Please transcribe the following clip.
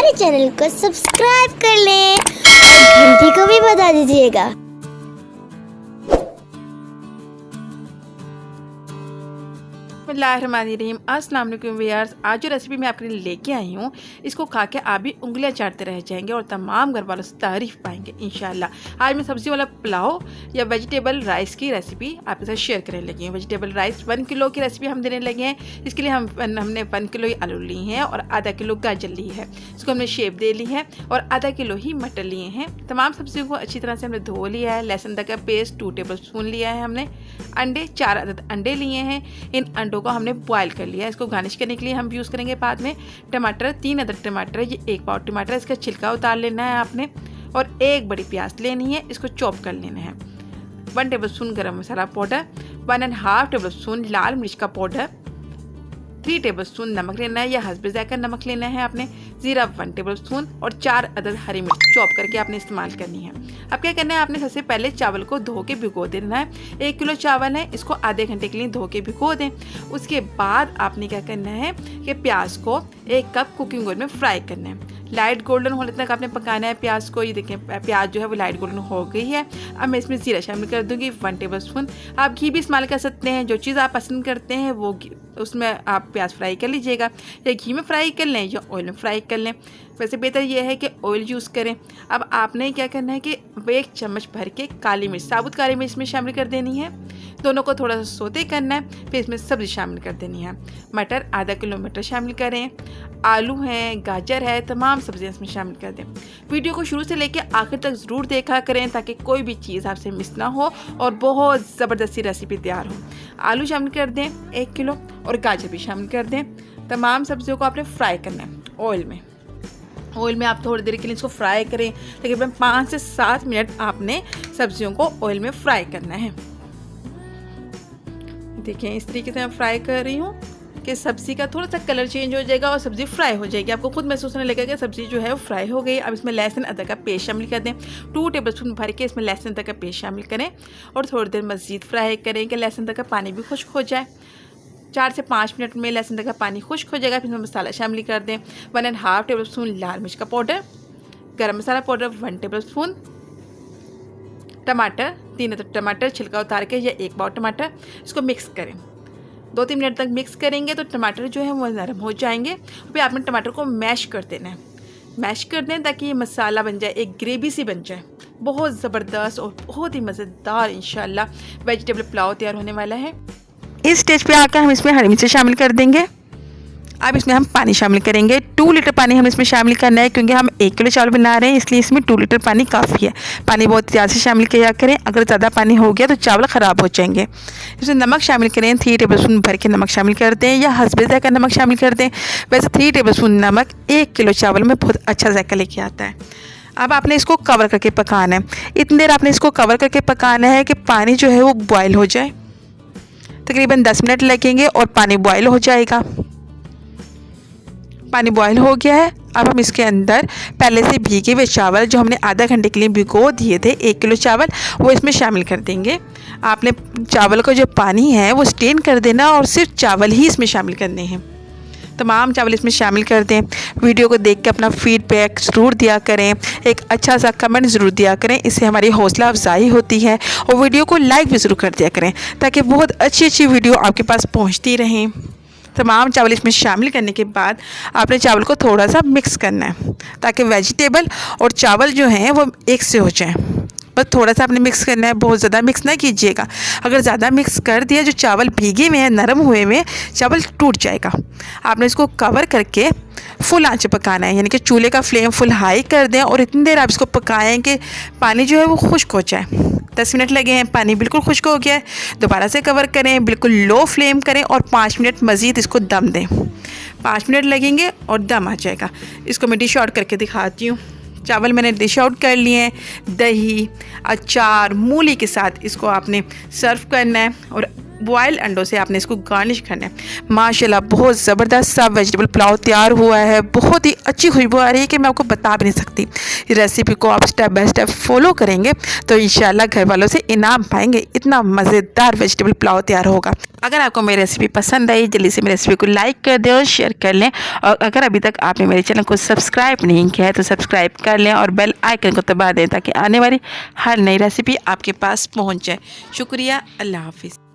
हमारे चैनल को सब्सक्राइब कर लें और घंटी को भी बजा दीजिएगा। बिस्मिल्लाहिर्रहमानिर्रहीम। अस्सलाम वालेकुम व्यूअर्स। आज जो रेसिपी मैं आपके लिए लेके आई हूँ, इसको खा के आप भी उंगलियां चाटते रह जाएंगे और तमाम घर वालों से तारीफ पाएंगे इंशाल्लाह। आज मैं सब्जी वाला पुलाव या वेजिटेबल राइस की रेसिपी आपके साथ शेयर करने लगी हूँ। वेजिटेबल राइस 1 किलो की रेसिपी हम देने लगे हैं। इसके लिए हमने 1 किलो ही आलू लिए हैं और आधा किलो गाजर ली है। इसको हमने शेप दे ली है और आधा किलो ही मटर लिए हैं। तमाम सब्जियों को अच्छी तरह से हमने धो लिया है। लहसुन अदरक का पेस्ट 2 टेबल स्पून लिया है हमने। अंडे 4 अदद अंडे लिए हैं। इन अंडों को हमने बॉयल कर लिया है। इसको गार्निश करने के लिए हम यूज़ करेंगे बाद में। टमाटर 3 अदद टमाटर, ये 1 पाव टमाटर, इसका छिलका उतार लेना है आपने। और 1 बड़ी प्याज लेनी है, इसको चॉप कर लेना है। 1 टेबल स्पून गरम मसाला पाउडर, 1.5 टेबल स्पून लाल मिर्च का पाउडर, 3 टेबल स्पून नमक लेना है या हस्बे जायका नमक लेना है आपने। जीरा 1 टेबल स्पून और 4 अदद हरी मिर्च चॉप करके आपने इस्तेमाल करनी है। अब क्या करना है, आपने सबसे पहले चावल को धो के भिगो देना है। 1 किलो चावल है, इसको आधे घंटे के लिए धो के भिगो दें। उसके बाद आपने क्या करना है कि प्याज को 1 कप कुकिंग ऑयल में फ्राई करना है। लाइट गोल्डन होने तक आपने पकाना है प्याज को। ये देखें प्याज जो है वो लाइट गोल्डन हो गई है। अब मैं इसमें जीरा शामिल कर दूंगी 1 टेबल स्पून। आप घी भी इस्तेमाल कर सकते हैं, जो चीज़ आप पसंद करते हैं वो उसमें आप प्याज फ्राई कर लीजिएगा। या घी में फ्राई कर लें या ऑयल में फ्राई कर लें, वैसे बेहतर ये है कि ऑयल यूज़ करें। अब आपने क्या करना है कि 1 चम्मच भर के काली मिर्च, साबुत काली मिर्च में शामिल कर देनी है। दोनों को थोड़ा सा सोते करना है, फिर इसमें सब्ज़ी शामिल कर देनी है। मटर आधा किलो मटर शामिल करें। आलू हैं, गाजर है, तमाम सब्जियां इसमें शामिल कर दें। वीडियो को शुरू से लेकर आखिर तक ज़रूर देखा करें ताकि कोई भी चीज़ आपसे मिस ना हो और बहुत ज़बरदस्ती रेसिपी तैयार हो। आलू शामिल कर दें 1 किलो और गाजर भी शामिल कर दें। तमाम सब्जियों को आपने फ्राई करना है ऑयल में। ऑयल में आप थोड़ी देर के लिए इसको फ्राई करें, तकरीबन 5 से 7 मिनट आपने सब्जियों को ऑयल में फ्राई करना है। देखिए इस तरीके से मैं फ्राई कर रही हूँ कि सब्ज़ी का थोड़ा सा कलर चेंज हो जाएगा और सब्ज़ी फ्राई हो जाएगी। आपको खुद महसूस होने लगेगा कि सब्ज़ी जो है वो फ्राई हो गई। अब इसमें लहसुन अदरक का पेस्ट शामिल कर दें। 2 टेबल स्पून भर के इसमें लहसुन अदरक का पेस्ट शामिल करें और थोड़ी देर मज़ीद फ्राई करें कि लहसुन अदरक का पानी भी खुश्क हो जाए। 4 से 5 मिनट में लहसुन अदरक का पानी खुश्क हो जाएगा। फिर इसमें मसाला शामिल कर दें। 1.5 टेबल स्पून लाल मिर्च का पाउडर, गरम मसाला पाउडर 1 टेबल स्पून, टमाटर 3 अदद टमाटर छिलका उतार के या 1 पाव टमाटर, इसको मिक्स करें। 2-3 मिनट तक मिक्स करेंगे तो टमाटर जो है वो नरम हो जाएंगे। फिर आपने टमाटर को मैश कर देना है। मैश कर दें ताकि ये मसाला बन जाए, एक ग्रेवी सी बन जाए। बहुत ज़बरदस्त और बहुत ही मज़ेदार इंशाल्लाह वेजिटेबल पुलाव तैयार होने वाला है। इस स्टेज पे आकर हम इसमें हरी मिर्च शामिल कर देंगे। अब इसमें हम पानी शामिल करेंगे। 2 लीटर पानी हम इसमें शामिल करना है क्योंकि हम 1 किलो चावल बना रहे हैं, इसलिए इसमें 2 लीटर पानी काफ़ी है। पानी बहुत ज़्यादा से शामिल किया करें, अगर ज़्यादा पानी हो गया तो चावल ख़राब हो जाएंगे। इसमें नमक शामिल करें। 3 टेबल स्पून भर के नमक शामिल कर दें या हस्बे जायका नमक शामिल कर दें। वैसे 3 टेबल स्पून नमक 1 किलो चावल में बहुत अच्छा जायका लेके आता है। अब आपने इसको कवर करके पकाना है। इतनी देर आपने इसको कवर करके पकाना है कि पानी जो है वो बॉयल हो जाए। तकरीबन 10 मिनट लगेंगे और पानी बॉयल हो जाएगा। पानी बॉयल हो गया है। अब हम इसके अंदर पहले से भीगे हुए चावल जो हमने आधा घंटे के लिए भिगो दिए थे, 1 किलो चावल, वो इसमें शामिल कर देंगे। आपने चावल का जो पानी है वो स्टेन कर देना और सिर्फ चावल ही इसमें शामिल करने हैं। तमाम चावल इसमें शामिल कर दें। वीडियो को देख के अपना फीडबैक ज़रूर दिया करें, एक अच्छा सा कमेंट ज़रूर दिया करें, इससे हमारी हौसला अफजाई होती है। और वीडियो को लाइक भी ज़रूर कर दिया करें ताकि बहुत अच्छी वीडियो आपके पास पहुँचती रहें। तमाम चावल इसमें शामिल करने के बाद आपने चावल को थोड़ा सा मिक्स करना है ताकि वेजिटेबल और चावल जो हैं वो एक से हो जाएं। बस थोड़ा सा आपने मिक्स करना है, बहुत ज़्यादा मिक्स ना कीजिएगा। अगर ज़्यादा मिक्स कर दिया, जो चावल भीगे हुए हैं, नरम हुए हुए, चावल टूट जाएगा। आपने इसको कवर करके फुल आंच पे पकाना है, यानी कि चूल्हे का फ्लेम फुल हाई कर दें और इतनी देर आप इसको पकाएं कि पानी जो है वो खुश्क हो जाए। 10 मिनट लगे हैं, पानी बिल्कुल खुश्क हो गया है। दोबारा से कवर करें, बिल्कुल लो फ्लेम करें और 5 मिनट मज़ीद इसको दम दें। 5 मिनट लगेंगे और दम आ जाएगा। इसको मैं डिश आउट करके दिखाती हूँ। चावल मैंने डिश आउट कर लिए हैं। दही, अचार, मूली के साथ इसको आपने सर्व करना है और बॉयल अंडों से आपने इसको गार्निश करना है। माशाल्लाह बहुत ज़बरदस्त सा वेजिटेबल पुलाव तैयार हुआ है। बहुत ही अच्छी खुशबू आ रही है कि मैं आपको बता भी नहीं सकती। इस रेसिपी को आप स्टेप बाय स्टेप फॉलो करेंगे तो इंशाल्लाह घर वालों से इनाम पाएंगे। इतना मज़ेदार वेजिटेबल पुलाव तैयार होगा। अगर आपको मेरी रेसिपी पसंद आई जल्दी से मेरी रेसिपी को लाइक कर दें और शेयर कर लें। और अगर अभी तक आपने मेरे चैनल को सब्सक्राइब नहीं किया है तो सब्सक्राइब कर लें और बेल आइकन को दबा दें ताकि आने वाली हर नई रेसिपी आपके पास पहुंच जाए। शुक्रिया, अल्लाह हाफिज़।